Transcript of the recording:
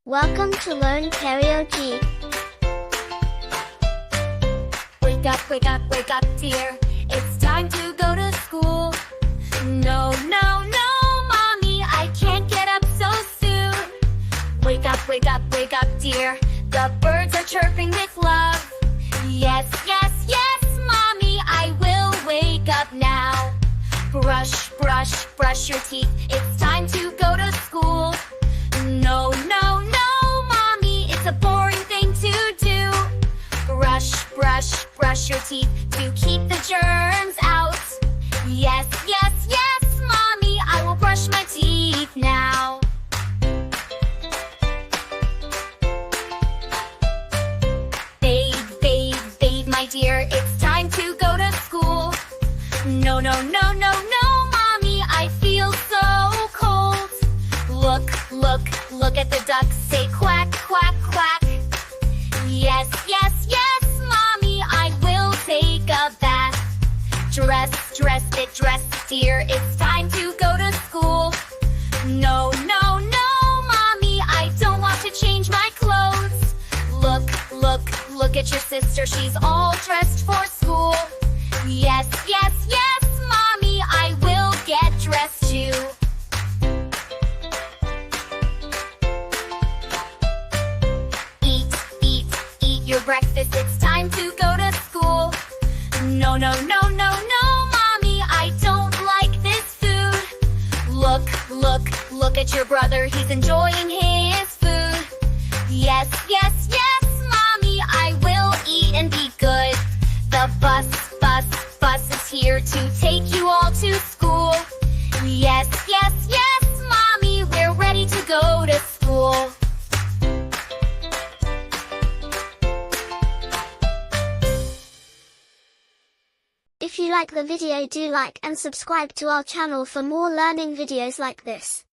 Welcome to Learn Karaoke. Wake up, wake up, dear. It's time to go to school. No, no, no, mommy, I can't get up so soon. Wake up, dear. The birds are chirping with love. Yes, yes, yes, mommy, I will wake up now. Brush, brush, brush your teeth. It's time to go to school. No, no, no, mommy, it's a boring thing to do. Brush, brush, brush your teeth to keep the germs out. Yes, yes, yes, mommy, I will brush my teeth now. Bathe, my dear, it's time to go to school. No, no, no, no, no, mommy, I feel so cold. Look at the ducks, say quack, quack, quack. Yes, yes, yes, mommy, I will take a bath. Dress it, dear, it's time to go to school. No, no, no, mommy, I don't want to change my clothes. Look at your sister, she's all dressed for school. Yes, yes, yes, mommy, I will get dressed too. Eat your breakfast, it's time to go to school. No, no, no, no, no, mommy, I don't like this food. Look at your brother, he's enjoying his food. Yes, yes, yes, mommy, I will eat and be good. The bus is here to take you all to school. Yes, yes, yes, mommy, we're ready to go to school. If you like the video, do like and subscribe to our channel for more learning videos like this.